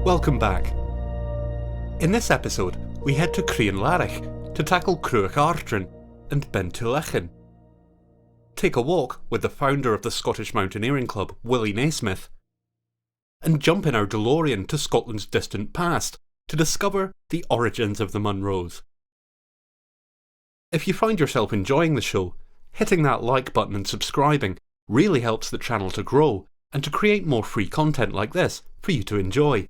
Welcome back. In this episode, we head to Crianlarich to tackle Cruach Ardrain and Beinn Tulaichean. Take a walk with the founder of the Scottish Mountaineering Club, Naismith, and jump in our Delorean to Scotland's distant past to discover the origins of the Munros. If you find yourself enjoying the show, hitting that like button and subscribing really helps the channel to grow and to create more free content like this for you to enjoy.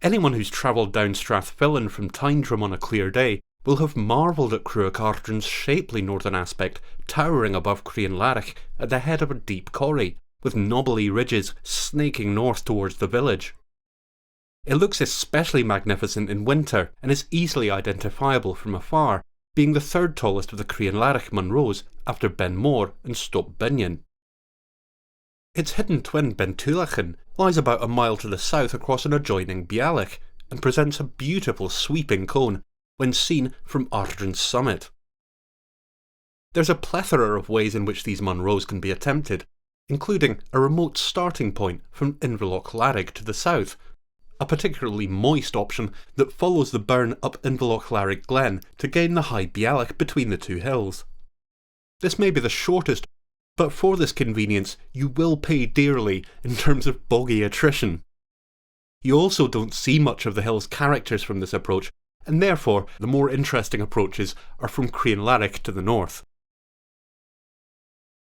Anyone who's travelled down Strathfillan from Tyndrum on a clear day will have marvelled at Cruach Ardrain's shapely northern aspect towering above Crianlarich at the head of a deep corrie, with knobbly ridges snaking north towards the village. It looks especially magnificent in winter and is easily identifiable from afar, being the third tallest of the Crianlarich Munros after Benmore and Stop Binion. Its hidden twin Beinn Tulaichean lies about a mile to the south across an adjoining bealach and presents a beautiful sweeping cone when seen from Ardrain's summit. There's a plethora of ways in which these Munros can be attempted, including a remote starting point from Inverloch to the south, a particularly moist option that follows the burn up Inverloch Glen to gain the high bealach between the two hills. This may be the shortest, but for this convenience you will pay dearly in terms of boggy attrition. You also don't see much of the hill's characters from this approach, and therefore the more interesting approaches are from Crianlarich to the north.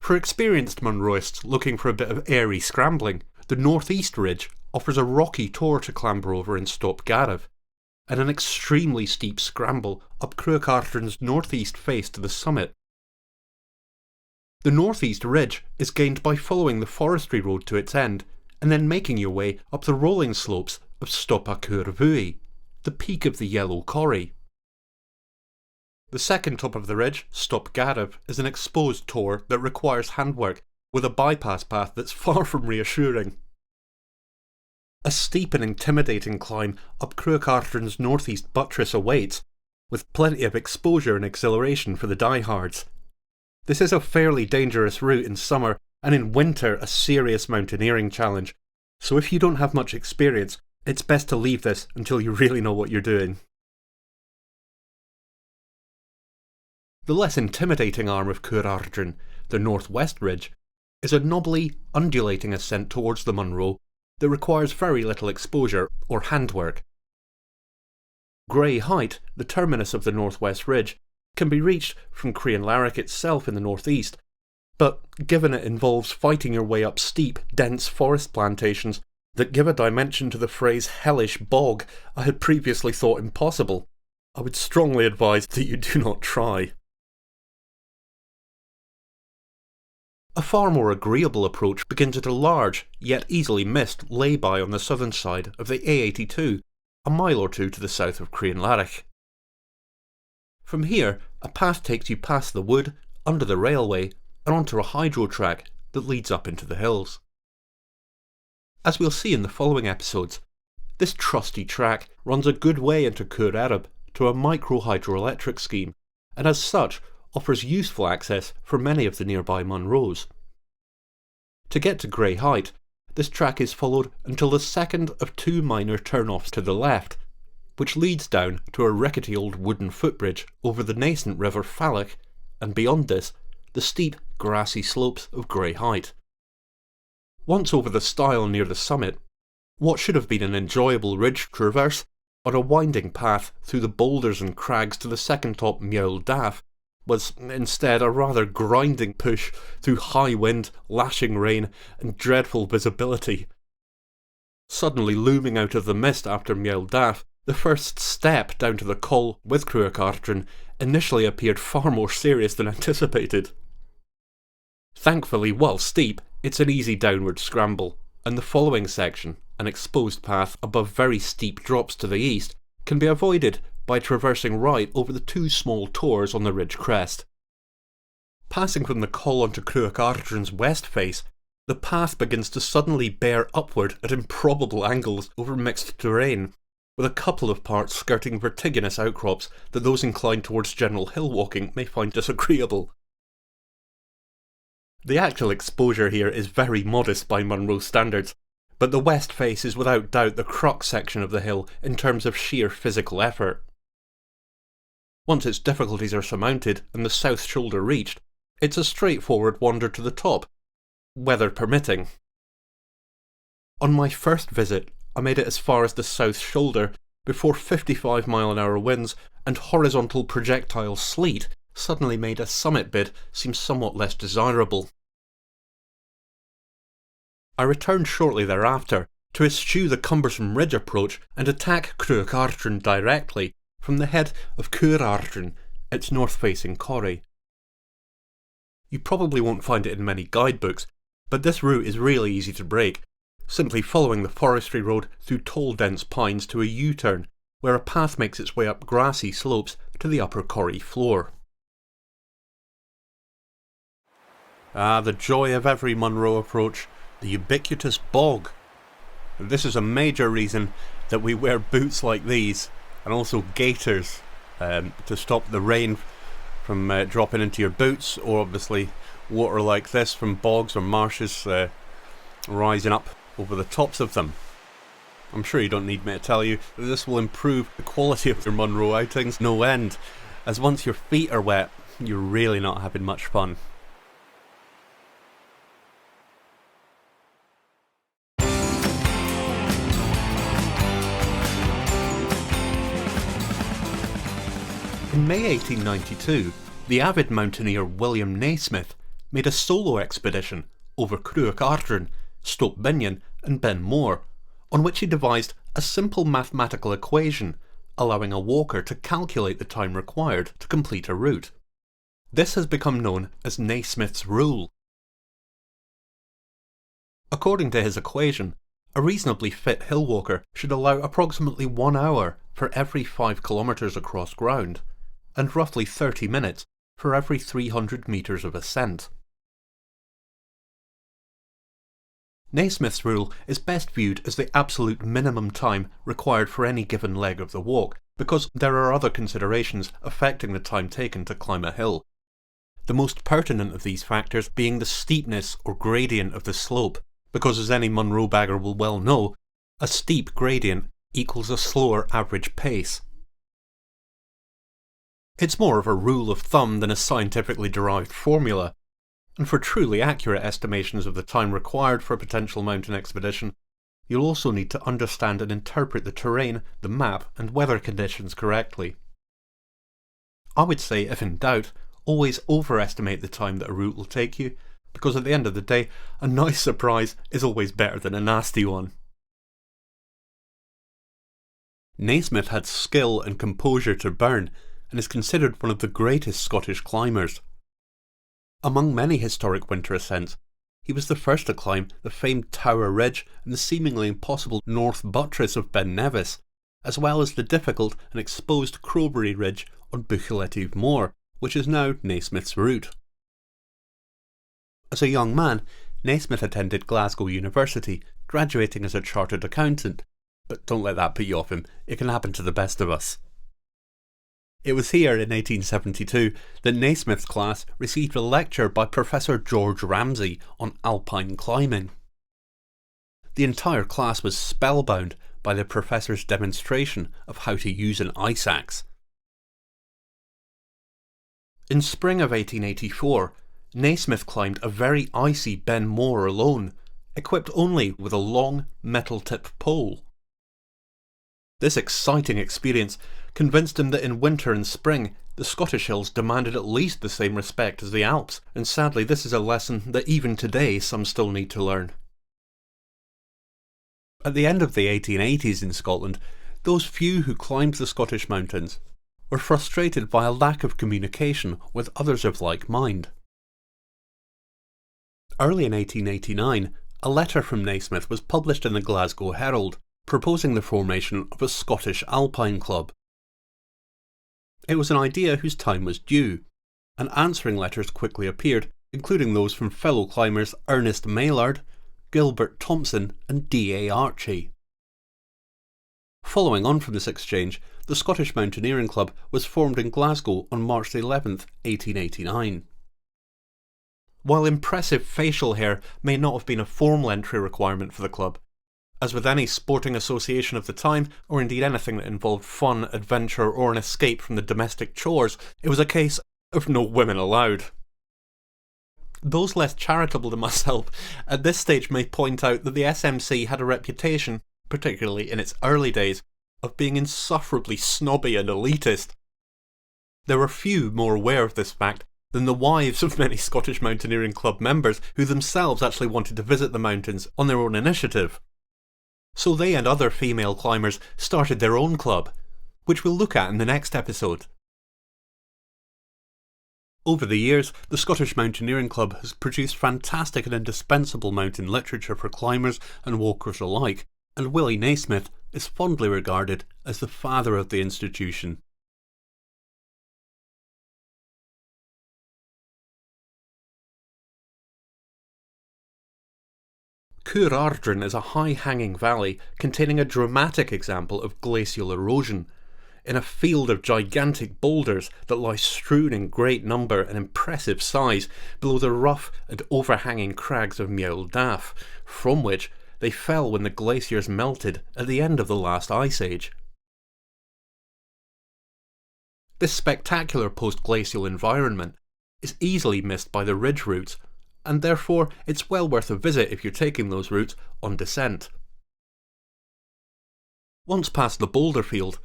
For experienced Munroists looking for a bit of airy scrambling, the northeast ridge offers a rocky tor to clamber over in Stop Gareth, and an extremely steep scramble up Cruach Ardrain's northeast face to the summit. The northeast ridge is gained by following the forestry road to its end, and then making your way up the rolling slopes of Stop Ardrain, the peak of the yellow corrie. The second top of the ridge, Stop Gareth, is an exposed tor that requires handwork, with a bypass path that's far from reassuring. A steep and intimidating climb up Cruach Ardrain's northeast buttress awaits, with plenty of exposure and exhilaration for the diehards. This is a fairly dangerous route in summer, and in winter a serious mountaineering challenge, so if you don't have much experience, it's best to leave this until you really know what you're doing. The less intimidating arm of Coire Ardrain, the northwest ridge, is a knobbly, undulating ascent towards the Munro that requires very little exposure or handwork. Grey Height, the terminus of the northwest ridge, can be reached from Crianlarich itself in the northeast, but given it involves fighting your way up steep, dense forest plantations that give a dimension to the phrase hellish bog I had previously thought impossible, I would strongly advise that you do not try. A far more agreeable approach begins at a large, yet easily missed, lay-by on the southern side of the A82, a mile or two to the south of Crianlarich. From here, a path takes you past the wood, under the railway, and onto a hydro track that leads up into the hills. As we'll see in the following episodes, this trusty track runs a good way into Coire Ardrain to a micro-hydroelectric scheme, and as such offers useful access for many of the nearby Munros. To get to Grey Height, this track is followed until the second of two minor turn-offs to the left, which leads down to a rickety old wooden footbridge over the nascent river Falach, and beyond this, the steep, grassy slopes of Grey Height. Once over the stile near the summit, what should have been an enjoyable ridge traverse on a winding path through the boulders and crags to the second top Muir Daff was instead a rather grinding push through high wind, lashing rain, and dreadful visibility. Suddenly looming out of the mist after Muir Daff, the first step down to the col with Cruach Ardrain initially appeared far more serious than anticipated. Thankfully, while steep, it's an easy downward scramble, and the following section, an exposed path above very steep drops to the east, can be avoided by traversing right over the two small tors on the ridge crest. Passing from the col onto Cruach Ardrain's west face, the path begins to suddenly bear upward at improbable angles over mixed terrain, with a couple of parts skirting vertiginous outcrops that those inclined towards general hill walking may find disagreeable. The actual exposure here is very modest by Munro standards, but the west face is without doubt the crux section of the hill in terms of sheer physical effort. Once its difficulties are surmounted and the south shoulder reached, it's a straightforward wander to the top, weather permitting. On my first visit, I made it as far as the south shoulder before 55-mile-an-hour winds and horizontal projectile sleet suddenly made a summit bid seem somewhat less desirable. I returned shortly thereafter to eschew the cumbersome ridge approach and attack Cruach Ardrain directly from the head of Coire Ardrain, its north-facing corrie. You probably won't find it in many guidebooks, but this route is really easy to break, simply following the forestry road through tall dense pines to a U-turn, where a path makes its way up grassy slopes to the upper corrie floor. Ah, the joy of every Munro approach, the ubiquitous bog. This is a major reason that we wear boots like these, and also gaiters, to stop the rain from dropping into your boots, or obviously water like this from bogs or marshes rising up over the tops of them. I'm sure you don't need me to tell you that this will improve the quality of your Munro outings no end, as once your feet are wet, you're really not having much fun. In May 1892, the avid mountaineer William Naismith made a solo expedition over Cruach Ardrain, Stoke Beinn and Beinn Mor, on which he devised a simple mathematical equation allowing a walker to calculate the time required to complete a route. This has become known as Naismith's rule. According to his equation, a reasonably fit hill walker should allow approximately 1 hour for every 5 kilometres across ground, and roughly 30 minutes for every 300 metres of ascent. Naismith's rule is best viewed as the absolute minimum time required for any given leg of the walk, because there are other considerations affecting the time taken to climb a hill. The most pertinent of these factors being the steepness or gradient of the slope, because as any Munro bagger will well know, a steep gradient equals a slower average pace. It's more of a rule of thumb than a scientifically derived formula, and for truly accurate estimations of the time required for a potential mountain expedition, you'll also need to understand and interpret the terrain, the map, and weather conditions correctly. I would say, if in doubt, always overestimate the time that a route will take you, because at the end of the day, a nice surprise is always better than a nasty one. Naismith had skill and composure to burn, and is considered one of the greatest Scottish climbers. Among many historic winter ascents, he was the first to climb the famed Tower Ridge and the seemingly impossible north buttress of Ben Nevis, as well as the difficult and exposed Crowberry Ridge on Buchalettive Moor, which is now Naismith's route. As a young man, Naismith attended Glasgow University, graduating as a chartered accountant, but don't let that put you off him, it can happen to the best of us. It was here in 1872 that Naismith's class received a lecture by Professor George Ramsay on alpine climbing. The entire class was spellbound by the professor's demonstration of how to use an ice axe. In spring of 1884, Naismith climbed a very icy Beinn Mor alone, equipped only with a long metal-tipped pole. This exciting experience convinced him that in winter and spring the Scottish hills demanded at least the same respect as the Alps, and sadly this is a lesson that even today some still need to learn. At the end of the 1880s in Scotland, those few who climbed the Scottish mountains were frustrated by a lack of communication with others of like mind. Early in 1889, a letter from Naismith was published in the Glasgow Herald, proposing the formation of a Scottish Alpine Club. It was an idea whose time was due, and answering letters quickly appeared, including those from fellow climbers Ernest Maillard, Gilbert Thompson and D.A. Archie. Following on from this exchange, the Scottish Mountaineering Club was formed in Glasgow on March 11th, 1889. While impressive facial hair may not have been a formal entry requirement for the club, as with any sporting association of the time, or indeed anything that involved fun, adventure, or an escape from the domestic chores, it was a case of no women allowed. Those less charitable than myself at this stage may point out that the SMC had a reputation, particularly in its early days, of being insufferably snobby and elitist. There were few more aware of this fact than the wives of many Scottish Mountaineering Club members who themselves actually wanted to visit the mountains on their own initiative. So they and other female climbers started their own club, which we'll look at in the next episode. Over the years, the Scottish Mountaineering Club has produced fantastic and indispensable mountain literature for climbers and walkers alike, and Willie Naismith is fondly regarded as the father of the institution. Coire Ardrain is a high-hanging valley containing a dramatic example of glacial erosion, in a field of gigantic boulders that lie strewn in great number and impressive size below the rough and overhanging crags of Muir Daff, from which they fell when the glaciers melted at the end of the last ice age. This spectacular post-glacial environment is easily missed by the ridge routes, and therefore it's well worth a visit if you're taking those routes on descent. Once past the boulder field,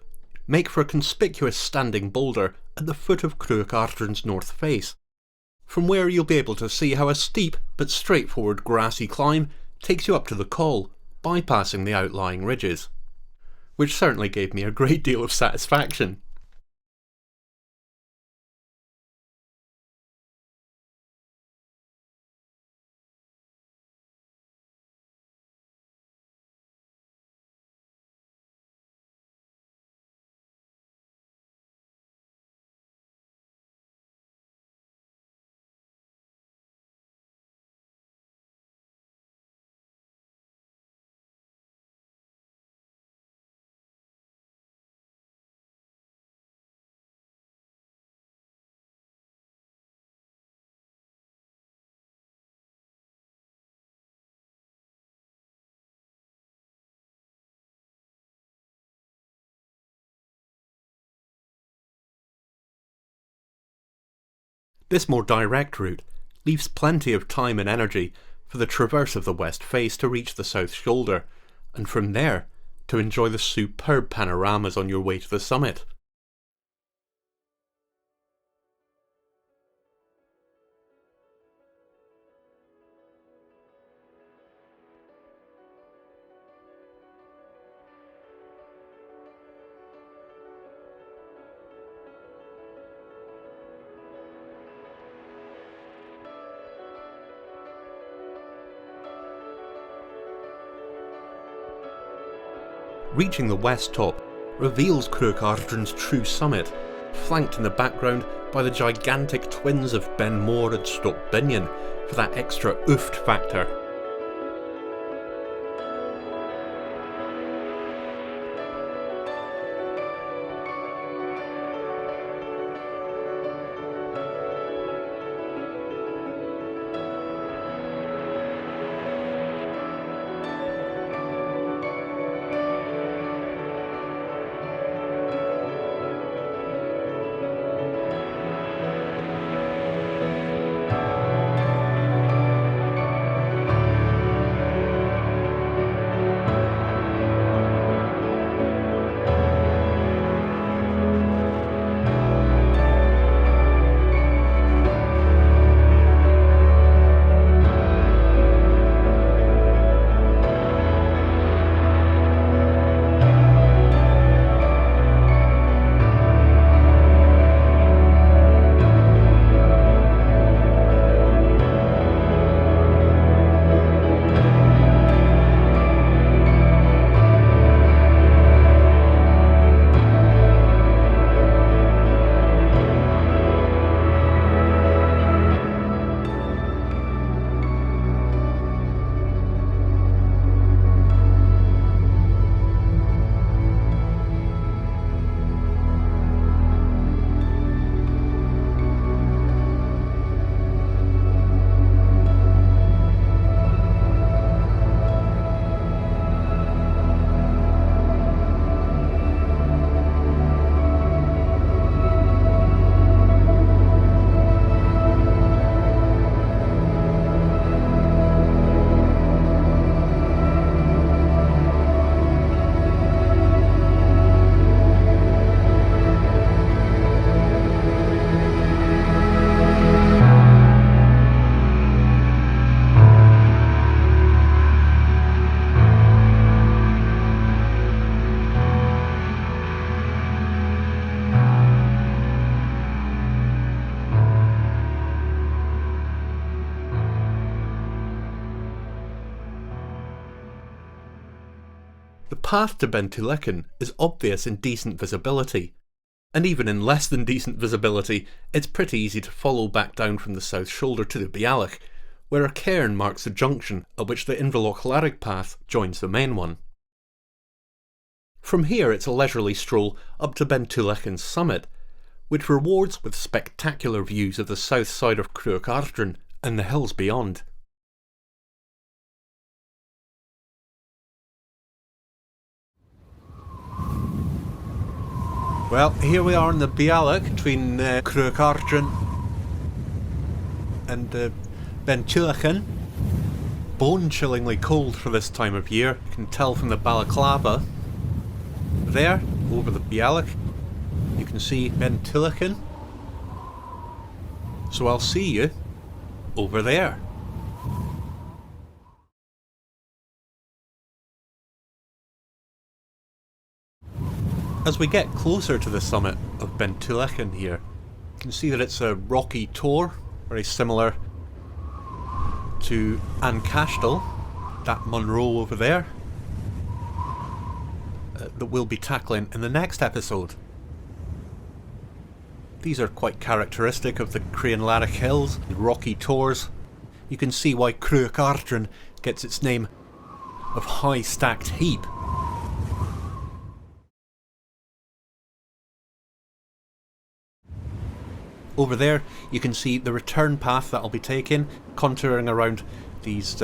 make for a conspicuous standing boulder at the foot of Cruach Ardrain's north face, from where you'll be able to see how a steep but straightforward grassy climb takes you up to the col, bypassing the outlying ridges, which certainly gave me a great deal of satisfaction. This more direct route leaves plenty of time and energy for the traverse of the west face to reach the south shoulder, and from there to enjoy the superb panoramas on your way to the summit. Reaching the west top reveals Cruach Ardrain's true summit, flanked in the background by the gigantic twins of Ben More and Stop Binion for that extra ooft factor. The path to Beinn Tulaichean is obvious in decent visibility, and even in less than decent visibility, it's pretty easy to follow back down from the south shoulder to the Bealach, where a cairn marks the junction at which the Inverlochlarich path joins the main one. From here it's a leisurely stroll up to Beinn Tulaichean's summit, which rewards with spectacular views of the south side of Cruach Ardrain and the hills beyond. Well, here we are in the Bealach between Cruach Ardrain and Beinn Tulaichean. Bone-chillingly cold for this time of year. You can tell from the balaclava. There, over the Bealach, you can see Beinn Tulaichean. So I'll see you over there. As we get closer to the summit of Beinn Tulaichean here, you can see that it's a rocky tor, very similar to Ancashtal, that Munros over there, that we'll be tackling in the next episode. These are quite characteristic of the Crianlarich hills, the rocky tors. You can see why Cruach Ardrain gets its name of high stacked heap. Over there you can see the return path that I'll be taking, contouring around these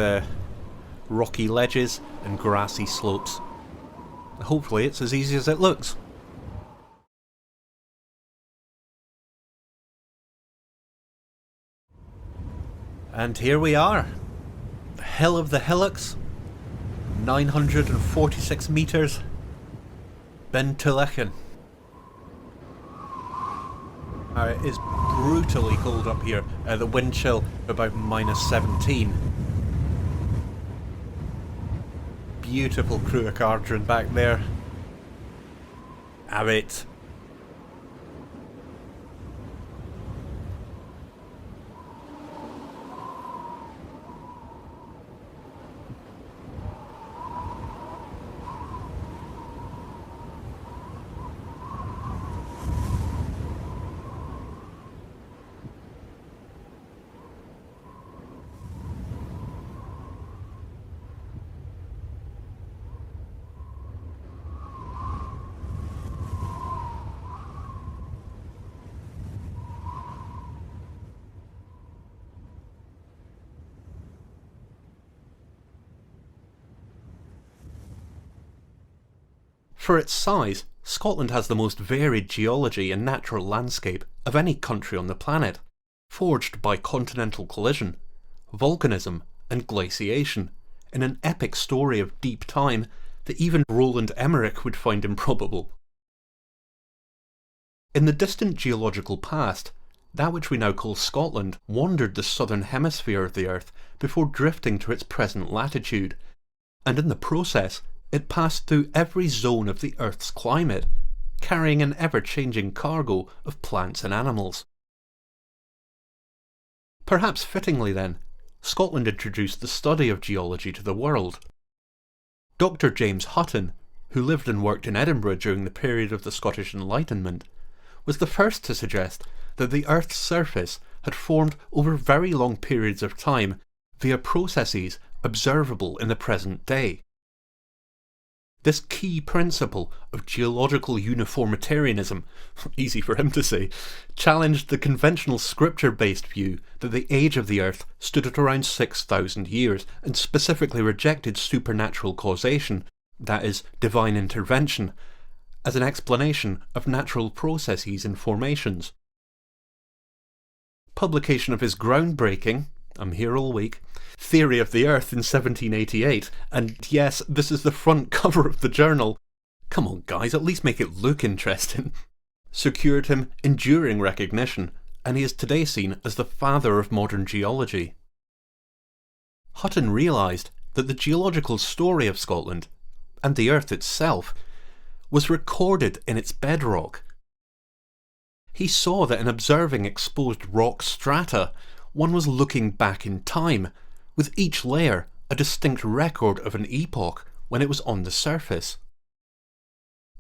rocky ledges and grassy slopes. Hopefully it's as easy as it looks. And here we are, the hill of the hillocks, 946 metres, Beinn Tulaichean. It is brutally cold up here, the wind chill about -17. Beautiful Cruach Ardrain back there. Have it. For its size, Scotland has the most varied geology and natural landscape of any country on the planet, forged by continental collision, volcanism and glaciation, in an epic story of deep time that even Roland Emmerich would find improbable. In the distant geological past, that which we now call Scotland wandered the southern hemisphere of the Earth before drifting to its present latitude, and in the process it passed through every zone of the Earth's climate, carrying an ever-changing cargo of plants and animals. Perhaps fittingly then, Scotland introduced the study of geology to the world. Dr. James Hutton, who lived and worked in Edinburgh during the period of the Scottish Enlightenment, was the first to suggest that the Earth's surface had formed over very long periods of time via processes observable in the present day. This key principle of geological uniformitarianism, easy for him to say, challenged the conventional scripture-based view that the age of the Earth stood at around 6,000 years, and specifically rejected supernatural causation, that is, divine intervention, as an explanation of natural processes and formations. Publication of his groundbreaking, I'm here all week, Theory of the Earth in 1788, and yes, this is the front cover of the journal. Come on guys, at least make it look interesting. Secured him enduring recognition, and he is today seen as the father of modern geology. Hutton realised that the geological story of Scotland, and the Earth itself, was recorded in its bedrock. He saw that in observing exposed rock strata, one was looking back in time, with each layer a distinct record of an epoch when it was on the surface.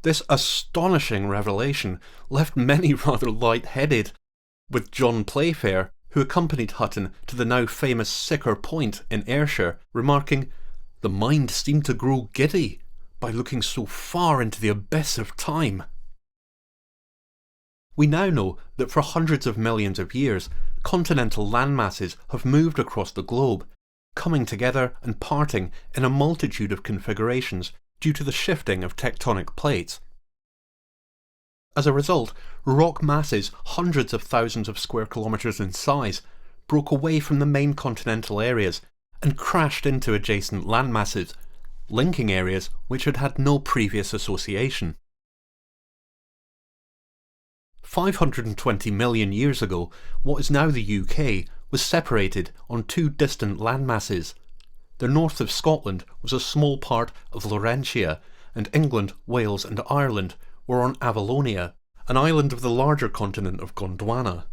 This astonishing revelation left many rather light-headed, with John Playfair, who accompanied Hutton to the now famous Sicker Point in Ayrshire, remarking, "The mind seemed to grow giddy by looking so far into the abyss of time." We now know that for hundreds of millions of years, continental landmasses have moved across the globe, coming together and parting in a multitude of configurations due to the shifting of tectonic plates. As a result, rock masses hundreds of thousands of square kilometres in size broke away from the main continental areas and crashed into adjacent landmasses, linking areas which had had no previous association. 520 million years ago, what is now the UK was separated on two distant landmasses. The north of Scotland was a small part of Laurentia, and England, Wales and Ireland were on Avalonia, an island of the larger continent of Gondwana.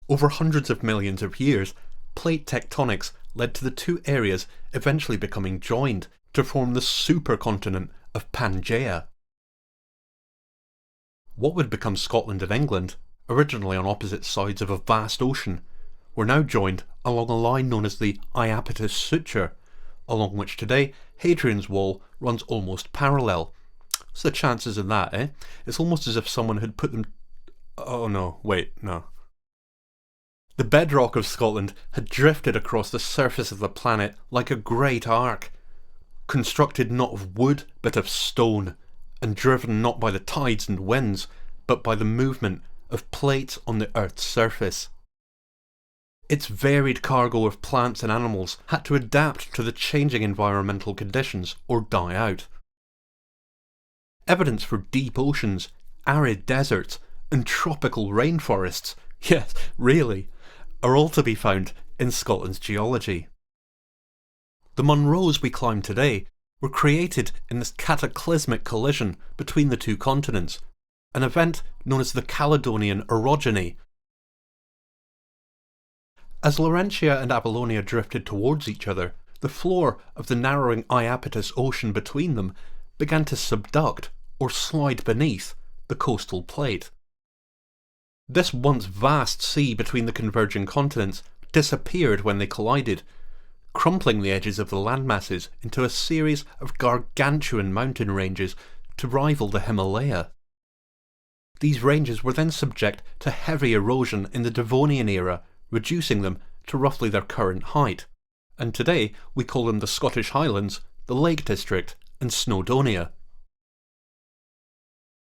Over hundreds of millions of years, plate tectonics led to the two areas eventually becoming joined to form the supercontinent of Pangaea. What would become Scotland and England, originally on opposite sides of a vast ocean, were now joined along a line known as the Iapetus Suture, along which today Hadrian's Wall runs almost parallel. What's the chances of that, eh? It's almost as if someone had put them... Oh no, wait, no. The bedrock of Scotland had drifted across the surface of the planet like a great arc, constructed not of wood but of stone, and driven not by the tides and winds, but by the movement of plates on the Earth's surface. Its varied cargo of plants and animals had to adapt to the changing environmental conditions or die out. Evidence for deep oceans, arid deserts, and tropical rainforests, yes, really, are all to be found in Scotland's geology. The Munros we climb today were created in this cataclysmic collision between the two continents, an event known as the Caledonian Orogeny. As Laurentia and Avalonia drifted towards each other, the floor of the narrowing Iapetus Ocean between them began to subduct, or slide beneath, the coastal plate. This once vast sea between the converging continents disappeared when they collided, crumpling the edges of the landmasses into a series of gargantuan mountain ranges to rival the Himalaya. These ranges were then subject to heavy erosion in the Devonian era, reducing them to roughly their current height, and today we call them the Scottish Highlands, the Lake District and Snowdonia.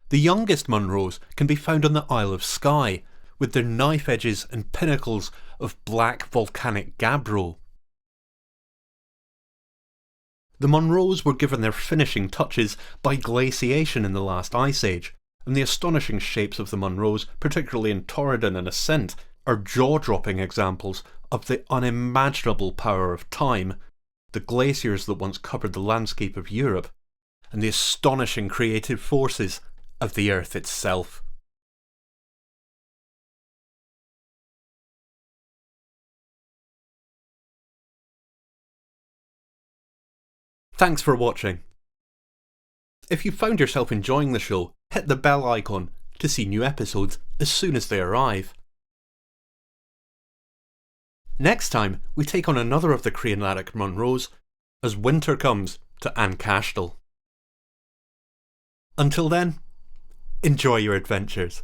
The youngest Munros can be found on the Isle of Skye, with their knife edges and pinnacles of black volcanic gabbro. The Munros were given their finishing touches by glaciation in the last ice age, and the astonishing shapes of the Munros, particularly in Torridon and Ascent, are jaw-dropping examples of the unimaginable power of time, the glaciers that once covered the landscape of Europe, and the astonishing creative forces of the Earth itself. Thanks for watching. If you found yourself enjoying the show, hit the bell icon to see new episodes as soon as they arrive. Next time, we take on another of the Crianlarich Munros as winter comes to Ancashtal. Until then, enjoy your adventures.